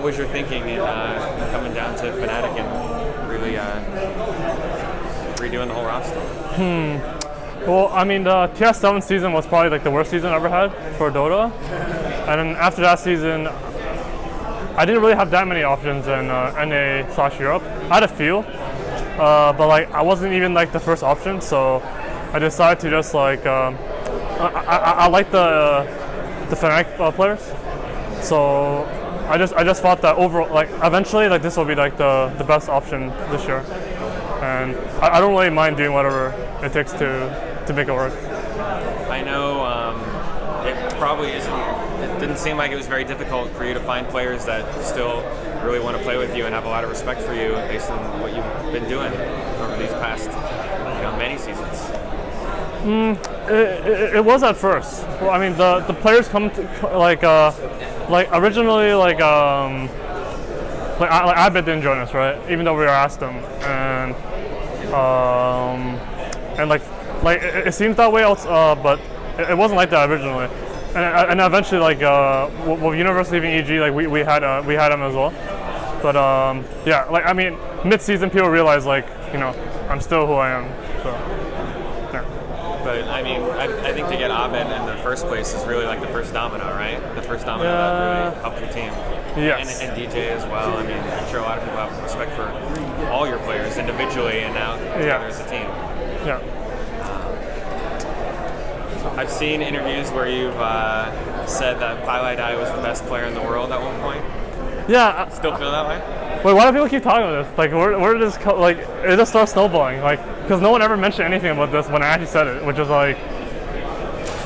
what was your thinking in coming down to Fnatic and really redoing the whole roster? Well, I mean, the TS7 season was probably like the worst season I ever had for Dota. And then after that season, I didn't really have that many options in NA/Europe. I had a few, but like I wasn't even like the first option, so I decided to just like I like the Fnatic players, so I just thought that overall, like eventually, like this will be like the best option this year, and I don't really mind doing whatever it takes to make it work. I know it probably isn't. It didn't seem like it was very difficult for you to find players that still really want to play with you and have a lot of respect for you based on what you've been doing over these past, many seasons. It was at first. Well, I mean, the players come to, like originally like Abed didn't join us, right? Even though we were asked him, and like it seems that way, but it wasn't like that originally. And eventually, like with University of EG, like we had him as well. But yeah, like I mean, mid-season people realize like I'm still who I am. So yeah. But I mean, I think to get Abed in the first place is really like the first domino, right? The first domino that really helped your team. Yes. And DJ as well. I mean, I'm sure a lot of people have respect for all your players individually and now together as a team. Yeah. I've seen interviews where you've said that Pieliedie was the best player in the world at one point. Yeah. Still feel that way? Wait, why do people keep talking about this? Like, where did this like? It just starts snowballing. Like, because no one ever mentioned anything about this when I actually said it, which is like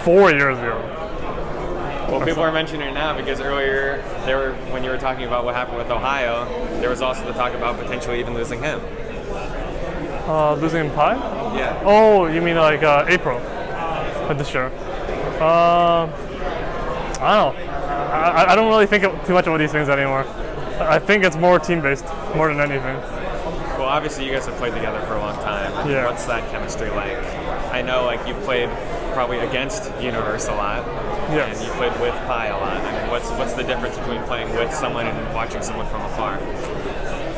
4 years ago. Well, people are mentioning it now because earlier when you were talking about what happened with Ohio, there was also the talk about potentially even losing him. Losing Pi? Yeah. Oh, you mean like April of this year? I don't know. I don't really think too much about these things anymore. I think it's more team-based, more than anything. Well, obviously you guys have played together for a long time. Yeah. What's that chemistry like? I know like you've played probably against Universe a lot. Yes. And you played with Pi a lot. I mean, what's the difference between playing with someone and watching someone from afar?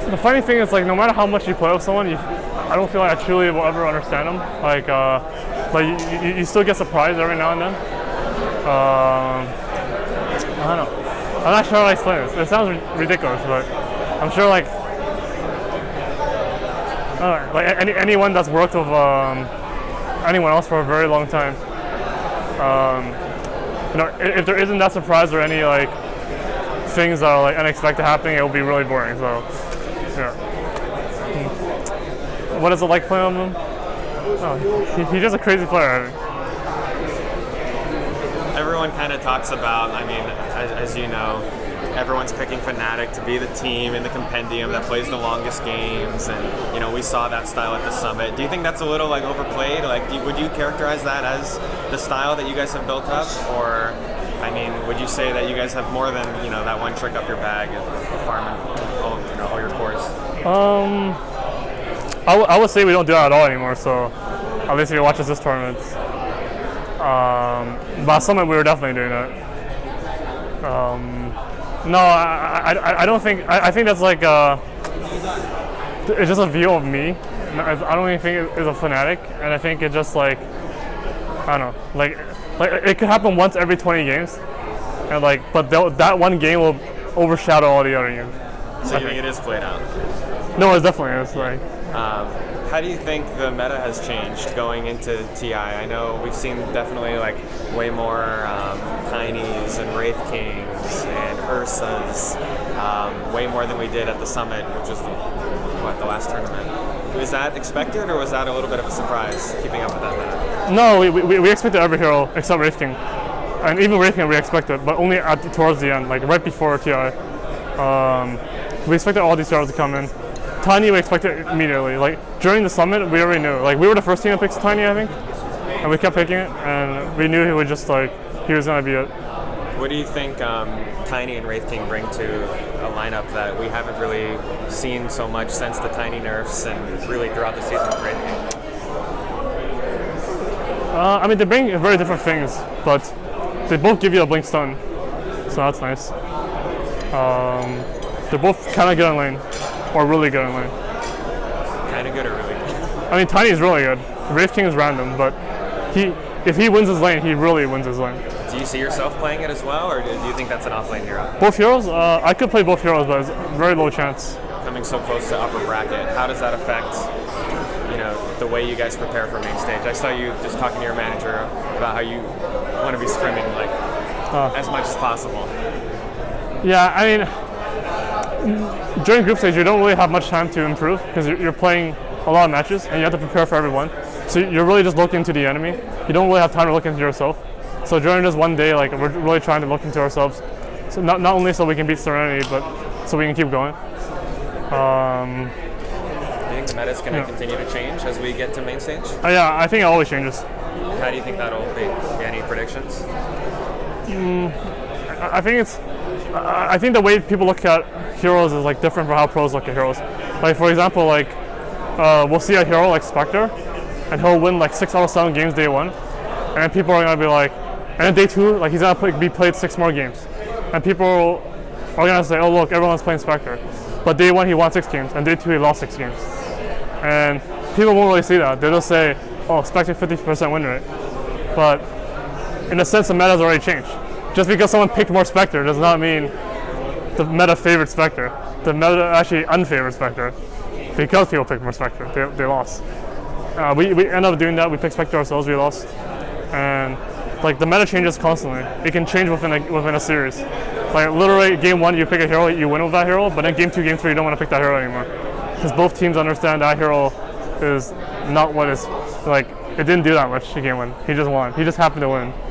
The funny thing is, like, no matter how much you play with someone, I don't feel like I truly will ever understand them. Like you still get surprised every now and then. I don't know. I'm not sure how to explain this. It sounds ridiculous, but I'm sure like anyone that's worked with anyone else for a very long time, if there isn't that surprise or any like things that are like unexpected happening, it will be really boring. So, yeah. What is it like playing with him? Oh, he's just a crazy player. Everyone kind of talks about, I mean, as you know, everyone's picking Fnatic to be the team in the compendium that plays the longest games, and we saw that style at the Summit. Do you think that's a little like overplayed? Like, would you characterize that as the style that you guys have built up, or I mean, would you say that you guys have more than that one trick up your bag of farming all your cores? I would say we don't do that at all anymore. So at least if you watch this tournament. But at Summit we were definitely doing that. No, I don't think. I think that's like it's just a view of me. I don't even think it's a Fnatic, and I think it just like I don't know, like it could happen once every 20 games, and but that one game will overshadow all the other games. So you think it is played out? No, it definitely is. Like, how do you think the meta has changed going into TI? I know we've seen definitely like way more Tinys and Wraith Kings and Ursas, way more than we did at the Summit, which was the last tournament. Was that expected, or was that a little bit of a surprise, keeping up with that meta? No, we expected every hero except Wraith King. And even Wraith King we expected, but only towards the end, like right before TI. We expected all these heroes to come in. Tiny we expected immediately. Like during the Summit, we already knew. Like we were the first team to pick Tiny, I think, and we kept picking it, and we knew he would just he was gonna be it. What do you think Tiny and Wraith King bring to a lineup that we haven't really seen so much since the Tiny nerfs and really throughout the season with Wraith King? I mean, they bring very different things, but they both give you a blink stun, so that's nice. They're both kind of good in lane, or really good in lane. Kind of good or really good? I mean, Tiny is really good. Wraith King is random, but if he wins his lane, he really wins his lane. Do you see yourself playing it as well, or do you think that's an off-lane hero? Both heroes? I could play both heroes, but it's very low chance. Coming so close to upper bracket, how does that affect, the way you guys prepare for main stage? I saw you just talking to your manager about how you want to be scrimming as much as possible. Yeah, I mean, during group stage, you don't really have much time to improve because you're playing a lot of matches and you have to prepare for everyone. So you're really just looking into the enemy. You don't really have time to look into yourself. So during this one day, we're really trying to look into ourselves. So not only so we can beat Serenity, but so we can keep going. Do you think the meta is going to continue to change as we get to main stage? Yeah, I think it always changes. How do you think that'll be? Any predictions? I think the way people look at heroes is different from how pros look at heroes. For example, we'll see a hero like Spectre, and he'll win 6 out of 7 games day 1, and then people are gonna be and then day 2, he's gonna be played 6 more games, and people are gonna say, oh look, everyone's playing Spectre, but day 1 he won 6 games, and day 2 he lost 6 games, and people won't really see that. They'll just say, oh, Spectre 50% win rate, but in a sense the meta's already changed. Just because someone picked more Spectre does not mean the meta favored Spectre. The meta actually unfavored Spectre because people picked more Spectre. They lost. We ended up doing that. We picked Spectre ourselves. We lost, and the meta changes constantly. It can change within a series. Literally, game 1 you pick a hero, you win with that hero, but then game 2, game 3 you don't want to pick that hero anymore because both teams understand that hero is not what is it didn't do that much in game 1. He just won. He just happened to win.